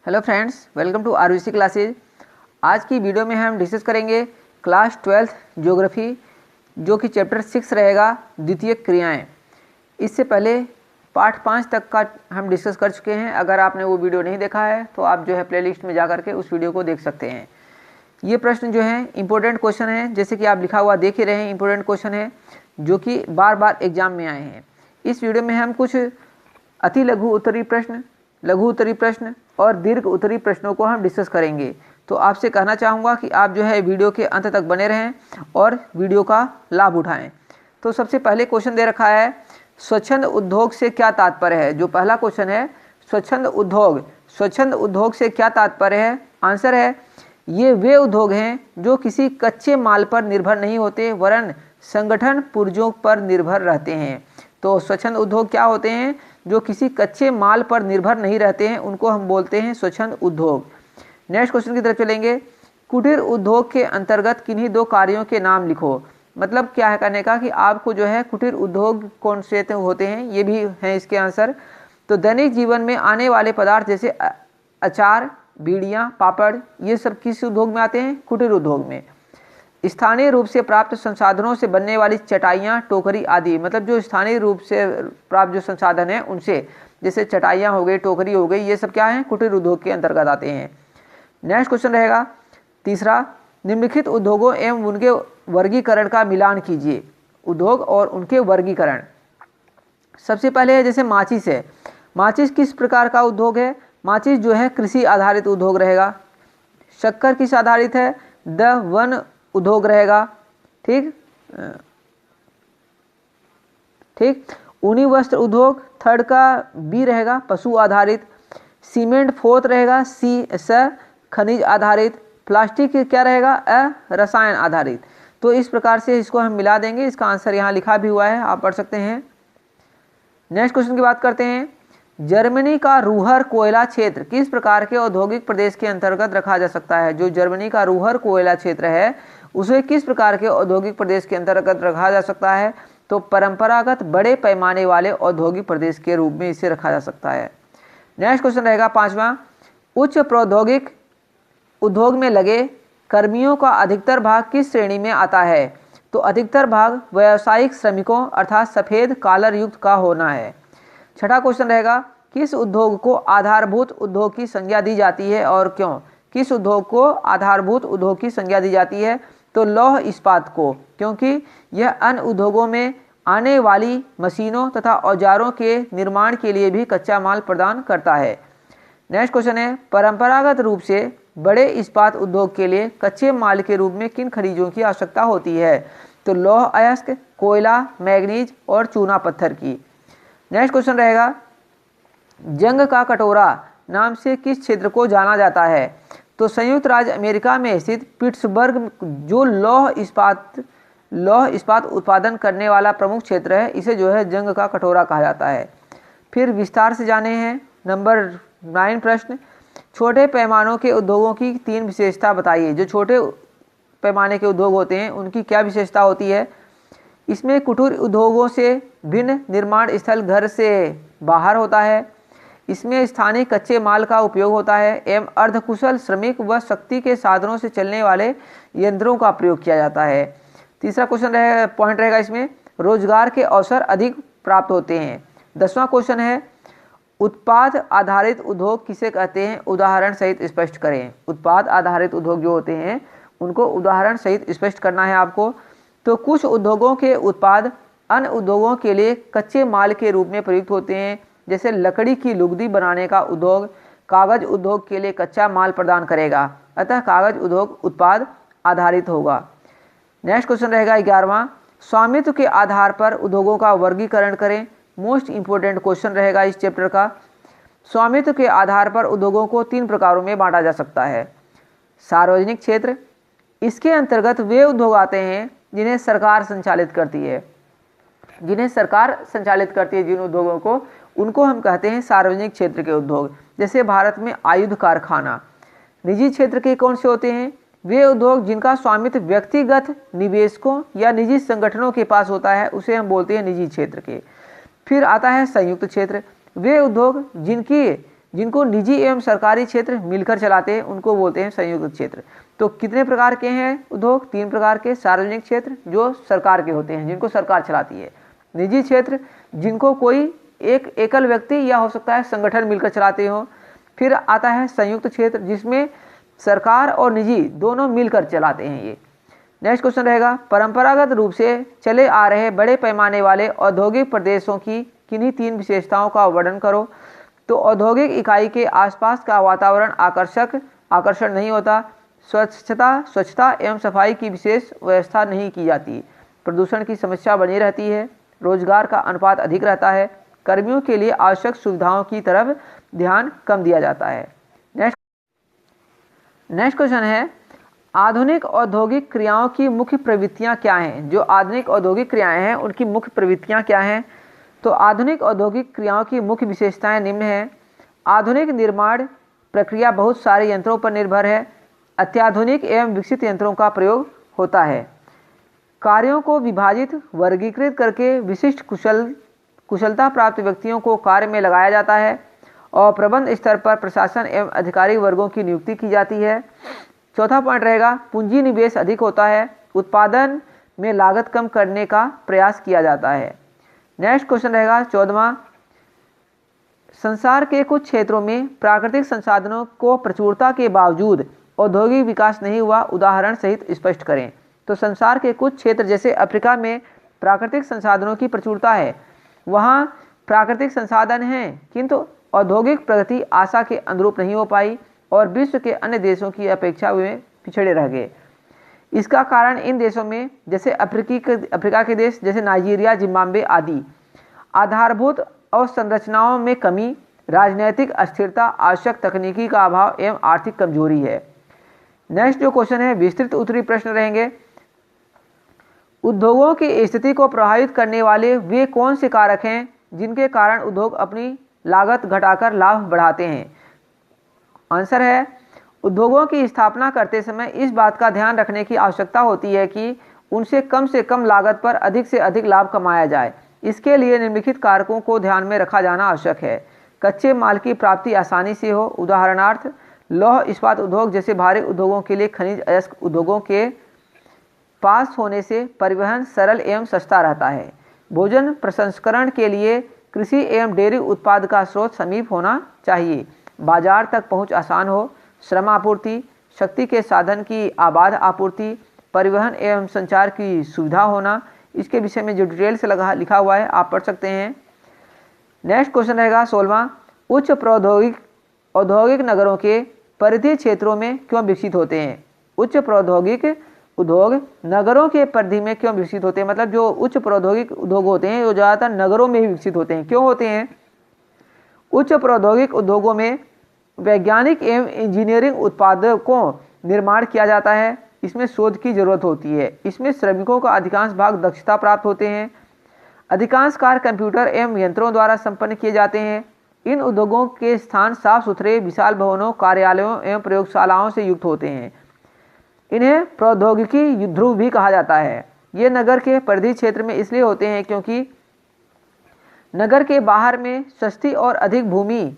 Hello friends, welcome to RVC classes. आज की video में हम डिस्कस करेंगे क्लास 12th ज्योग्राफी, जो कि चैप्टर 6 रहेगा, द्वितीय क्रियाएं। इससे पहले पार्ट 5 तक का हम डिस्कस कर चुके हैं। अगर आपने वो वीडियो नहीं देखा है तो आप जो है प्लेलिस्ट में जा करके उस वीडियो को देख सकते हैं। ये प्रश्न जो है इंपॉर्टेंट क्वेश्चन है, जैसे कि आप लिखा हुआ देख ही रहे हैं, इंपॉर्टेंट क्वेश्चन है जो कि बार बार एग्जाम में आए हैं। इस वीडियो में हम कुछ अति लघु उत्तरीय प्रश्न, लघु उत्तरीय प्रश्न और दीर्घ उत्तरीय प्रश्नों को हम डिस्कस करेंगे। तो आपसे कहना चाहूँगा कि आप जो है वीडियो के अंत तक बने रहें और वीडियो का लाभ उठाएं। तो सबसे पहले क्वेश्चन दे रखा है, स्वच्छंद उद्योग से क्या तात्पर्य है। जो पहला क्वेश्चन है, स्वच्छंद उद्योग, स्वच्छंद उद्योग से क्या तात्पर्य है। आंसर है, ये वे उद्योग हैं जो किसी कच्चे माल पर निर्भर नहीं होते वरन संगठन पुर्जों पर निर्भर रहते हैं। तो स्वच्छंद उद्योग क्या होते हैं? जो किसी कच्चे माल पर निर्भर नहीं रहते हैं, उनको हम बोलते हैं स्वच्छंद उद्योग। नेक्स्ट क्वेश्चन की तरफ चलेंगे। कुटीर उद्योग के अंतर्गत किन्हीं दो कार्यों के नाम लिखो। मतलब क्या है कहने का कि आपको जो है कुटीर उद्योग कौन से होते हैं, ये भी है इसके आंसर। तो दैनिक जीवन में आने वाले पदार्थ जैसे अचार, बीड़ियाँ, पापड़, ये सब किस उद्योग में आते हैं? कुटीर उद्योग में। स्थानीय रूप से प्राप्त संसाधनों से बनने वाली चटाइयाँ, टोकरी आदि, मतलब जो स्थानीय रूप से प्राप्त जो संसाधन हैं उनसे, जैसे चटाइयाँ हो गई, टोकरी हो गई, ये सब क्या हैं? कुटीर उद्योग के अंतर्गत आते हैं। नेक्स्ट क्वेश्चन रहेगा तीसरा, निम्नलिखित उद्योगों एवं उनके वर्गीकरण का मिलान कीजिए। उद्योग और उनके वर्गीकरण। सबसे पहले है जैसे माचिस है। माचिस किस प्रकार का उद्योग है? माचिस जो है कृषि आधारित उद्योग रहेगा। शक्कर किस आधारित है? वन उद्योग रहेगा। ठीक। ऊनी वस्त्र उद्योग, थर्ड का बी रहेगा, पशु आधारित। सीमेंट फोर्थ रहेगा, स खनिज आधारित। प्लास्टिक क्या रहेगा? रसायन आधारित। तो इस प्रकार से इसको हम मिला देंगे। इसका आंसर यहाँ लिखा भी हुआ है, आप पढ़ सकते हैं। नेक्स्ट क्वेश्चन की बात करते हैं। जर्मनी का रूहर कोयला क्षेत्र किस प्रकार के औद्योगिक प्रदेश के अंतर्गत रखा जा सकता है? जो जर्मनी का रूहर कोयला क्षेत्र है उसे किस प्रकार के औद्योगिक प्रदेश के अंतर्गत रखा जा सकता है? तो परंपरागत बड़े पैमाने वाले औद्योगिक प्रदेश के रूप में इसे रखा जा सकता है। नेक्स्ट क्वेश्चन रहेगा पांचवा, उच्च प्रौद्योगिक उद्योग में लगे कर्मियों का अधिकतर भाग किस श्रेणी में आता है? तो अधिकतर भाग व्यावसायिक श्रमिकों अर्थात सफेद कॉलर युक्त का होना है। छठा क्वेश्चन रहेगा, किस उद्योग को आधारभूत उद्योग की संज्ञा दी जाती है और क्यों? किस उद्योग को आधारभूत उद्योग की संज्ञा दी जाती है? तो लौह इस्पात को, क्योंकि यह अन्य उद्योगों में आने वाली मशीनों तथा औजारों के निर्माण के लिए भी कच्चा माल प्रदान करता है। नेक्स्ट क्वेश्चन है, परंपरागत रूप से बड़े इस्पात उद्योग के लिए कच्चे माल के रूप में किन खनिजों की आवश्यकता होती है? तो लौह अयस्क, कोयला, मैग्नीज और चूना पत्थर की। नेक्स्ट क्वेश्चन रहेगा, जंग का कटोरा नाम से किस क्षेत्र को जाना जाता है? तो संयुक्त राज्य अमेरिका में स्थित पिट्सबर्ग जो लौह इस्पात उत्पादन करने वाला प्रमुख क्षेत्र है, इसे जो है जंग का कटोरा कहा जाता है। फिर विस्तार से जाने हैं नंबर 9 प्रश्न, छोटे पैमानों के उद्योगों की 3 विशेषता बताइए। जो छोटे पैमाने के उद्योग होते हैं उनकी क्या विशेषता होती है? इसमें कुटीर उद्योगों से भिन्न निर्माण स्थल घर से बाहर होता है। इसमें स्थानीय कच्चे माल का उपयोग होता है एवं अर्धकुशल श्रमिक व शक्ति के साधनों से चलने वाले यंत्रों का प्रयोग किया जाता है। तीसरा क्वेश्चन पॉइंट रहेगा इसमें, रोजगार के अवसर अधिक प्राप्त होते हैं। 10वां क्वेश्चन है, उत्पाद आधारित उद्योग किसे कहते हैं? उदाहरण सहित स्पष्ट करें। उत्पाद आधारित उद्योग जो होते हैं उनको उदाहरण सहित स्पष्ट करना है आपको। तो कुछ उद्योगों के उत्पाद अन्य उद्योगों के लिए कच्चे माल के रूप में प्रयुक्त होते हैं। जैसे लकड़ी की लुगदी बनाने का उद्योग कागज उद्योग के लिए कच्चा माल प्रदान करेगा, अतः कागज उद्योग उत्पाद आधारित होगा। नेक्स्ट क्वेश्चन रहेगा 11वां, स्वामित्व के आधार पर उद्योगों का वर्गीकरण करें। मोस्ट इंपोर्टेंट क्वेश्चन रहेगा इस चैप्टर का। स्वामित्व के आधार पर उद्योगों को 3 प्रकारों में बांटा जा सकता है। सार्वजनिक क्षेत्र, इसके अंतर्गत वे उद्योग आते हैं जिन्हें सरकार संचालित करती है। जिन्हें सरकार संचालित करती है जिन उद्योगों को, उनको हम कहते हैं सार्वजनिक क्षेत्र के उद्योग। जैसे भारत में आयुध कारखाना। निजी क्षेत्र के कौन से होते हैं? वे उद्योग जिनका स्वामित्व व्यक्तिगत निवेशकों या निजी संगठनों के पास होता है, उसे हम बोलते हैं निजी क्षेत्र के। फिर आता है संयुक्त क्षेत्र। वे उद्योग जिनकी जिनको निजी एवं सरकारी क्षेत्र मिलकर चलाते हैं उनको बोलते हैं संयुक्त क्षेत्र। तो कितने प्रकार के हैं उद्योग? 3 प्रकार के। सार्वजनिक क्षेत्र जो सरकार के होते हैं, जिनको सरकार चलाती है। निजी क्षेत्र जिनको कोई एक एकल व्यक्ति या हो सकता है संगठन मिलकर चलाते हो। फिर आता है संयुक्त क्षेत्र जिसमें सरकार और निजी दोनों मिलकर चलाते हैं ये। नेक्स्ट क्वेश्चन रहेगा, परंपरागत रूप से चले आ रहे बड़े पैमाने वाले औद्योगिक प्रदेशों की किन्हीं 3 विशेषताओं का वर्णन करो। तो औद्योगिक इकाई के आसपास का वातावरण आकर्षण नहीं होता, स्वच्छता एवं सफाई की विशेष व्यवस्था नहीं की जाती, प्रदूषण की समस्या बनी रहती है, रोजगार का अनुपात अधिक रहता है, कर्मियों के लिए आवश्यक सुविधाओं की तरफ ध्यान कम दिया जाता है। नेक्स्ट क्वेश्चन है, आधुनिक औद्योगिक क्रियाओं की मुख्य प्रवृत्तियां क्या हैं? जो आधुनिक औद्योगिक क्रियाएं हैं उनकी मुख्य प्रवृत्तियां क्या हैं? तो आधुनिक औद्योगिक क्रियाओं की मुख्य विशेषताएं निम्न हैं। आधुनिक निर्माण प्रक्रिया बहुत सारे यंत्रों पर निर्भर है, अत्याधुनिक एवं विकसित यंत्रों का प्रयोग होता है, कार्यों को विभाजित वर्गीकृत करके विशिष्ट कुशलता प्राप्त व्यक्तियों को कार्य में लगाया जाता है और प्रबंध स्तर पर प्रशासन एवं अधिकारी वर्गों की नियुक्ति की जाती है। चौथा पॉइंट रहेगा, पूंजी निवेश अधिक होता है, उत्पादन में लागत कम करने का प्रयास किया जाता है। नेक्स्ट क्वेश्चन रहेगा 14वां, संसार के कुछ क्षेत्रों में प्राकृतिक संसाधनों को प्रचुरता के बावजूद औद्योगिक विकास नहीं हुआ, उदाहरण सहित स्पष्ट करें। तो संसार के कुछ क्षेत्र जैसे अफ्रीका में प्राकृतिक संसाधनों की प्रचुरता है, वहाँ प्राकृतिक संसाधन हैं किंतु औद्योगिक प्रगति आशा के अनुरूप नहीं हो पाई और विश्व के अन्य देशों की अपेक्षा वे पिछड़े रह गए। इसका कारण इन देशों में जैसे अफ्रीका के देश जैसे नाइजीरिया, जिम्बाब्वे आदि आधारभूत अवसंरचनाओं में कमी, राजनीतिक अस्थिरता, आवश्यक तकनीकी का अभाव एवं आर्थिक कमजोरी है। नेक्स्ट जो क्वेश्चन है विस्तृत उत्तरी प्रश्न रहेंगे, उद्योगों की स्थिति को प्रभावित करने वाले वे कौन से कारक हैं जिनके कारण उद्योग अपनी लागत घटाकर लाभ बढ़ाते हैं? आंसर है, उद्योगों की स्थापना करते समय इस बात का ध्यान रखने की आवश्यकता होती है कि उनसे कम लागत पर अधिक से अधिक लाभ कमाया जाए। इसके लिए निम्नलिखित कारकों को ध्यान में रखा जाना आवश्यक है। कच्चे माल की प्राप्ति आसानी से हो, उदाहरणार्थ लौह इस्पात उद्योग जैसे भारी उद्योगों के लिए खनिज अयस्क उद्योगों के पास होने से परिवहन सरल एवं सस्ता रहता है। भोजन प्रसंस्करण के लिए कृषि एवं डेयरी उत्पाद का स्रोत समीप होना चाहिए। बाजार तक पहुंच आसान हो, श्रम आपूर्ति, शक्ति के साधन की आबाद आपूर्ति, परिवहन एवं संचार की सुविधा होना, इसके विषय में जो डिटेल से लिखा हुआ है आप पढ़ सकते हैं। नेक्स्ट क्वेश्चन रहेगा 16वां, उच्च प्रौद्योगिक औद्योगिक नगरों के परिधि क्षेत्रों में क्यों विकसित होते हैं? उच्च प्रौद्योगिक उद्योग नगरों के परिधि में क्यों विकसित होते हैं? मतलब जो उच्च प्रौद्योगिक उद्योग होते हैं वो ज़्यादातर नगरों में ही विकसित होते हैं। क्यों होते हैं? उच्च प्रौद्योगिक उद्योगों में वैज्ञानिक एवं इंजीनियरिंग उत्पादों को निर्माण किया जाता है, इसमें शोध की जरूरत होती है, इसमें श्रमिकों का अधिकांश भाग दक्षता प्राप्त होते हैं, अधिकांश कार्य कंप्यूटर एवं यंत्रों द्वारा संपन्न किए जाते हैं। इन उद्योगों के स्थान साफ सुथरे विशाल भवनों, कार्यालयों एवं प्रयोगशालाओं से युक्त होते हैं। इन्हें प्रौद्योगिकी ध्रुव भी कहा जाता है। ये नगर के परिधि क्षेत्र में इसलिए होते हैं क्योंकि नगर के बाहर में सस्ती और अधिक भूमि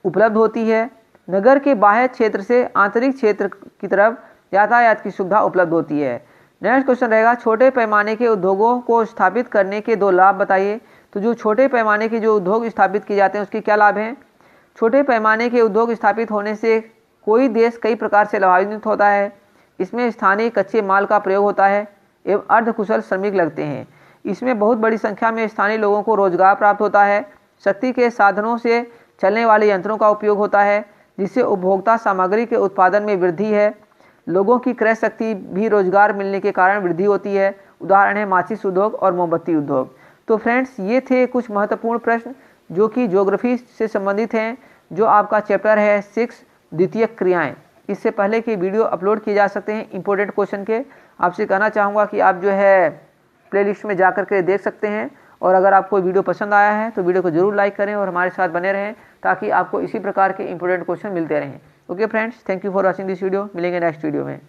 उपलब्ध होती है। नगर के बाह्य क्षेत्र से आंतरिक क्षेत्र की तरफ यातायात की सुविधा उपलब्ध होती है। नेक्स्ट क्वेश्चन रहेगा, छोटे पैमाने के उद्योगों को स्थापित करने के 2 लाभ बताइए। तो जो छोटे पैमाने के जो उद्योग स्थापित किए जाते हैं उसके क्या लाभ हैं? छोटे पैमाने के उद्योग स्थापित होने से कोई देश कई प्रकार से लाभान्वित होता है। इसमें स्थानीय कच्चे माल का प्रयोग होता है एवं अर्धकुशल श्रमिक लगते हैं। इसमें बहुत बड़ी संख्या में स्थानीय लोगों को रोजगार प्राप्त होता है। शक्ति के साधनों से चलने वाले यंत्रों का उपयोग होता है जिससे उपभोक्ता सामग्री के उत्पादन में वृद्धि है। लोगों की क्रय शक्ति भी रोजगार मिलने के कारण वृद्धि होती है। उदाहरण है माचिस उद्योग और मोमबत्ती उद्योग। तो फ्रेंड्स ये थे कुछ महत्वपूर्ण प्रश्न जो कि ज्योग्राफी से संबंधित हैं, जो आपका चैप्टर है 6 द्वितीयक क्रियाएं। इससे पहले के वीडियो अपलोड किए जा सकते हैं इंपॉर्टेंट क्वेश्चन के। आपसे कहना चाहूँगा कि आप जो है प्लेलिस्ट में जाकर के देख सकते हैं, और अगर आपको वीडियो पसंद आया है तो वीडियो को जरूर लाइक करें और हमारे साथ बने रहें ताकि आपको इसी प्रकार के इंपॉर्टेंट क्वेश्चन मिलते रहें। Okay friends, thank you for watching this video. मिलेंगे नेक्स्ट वीडियो में।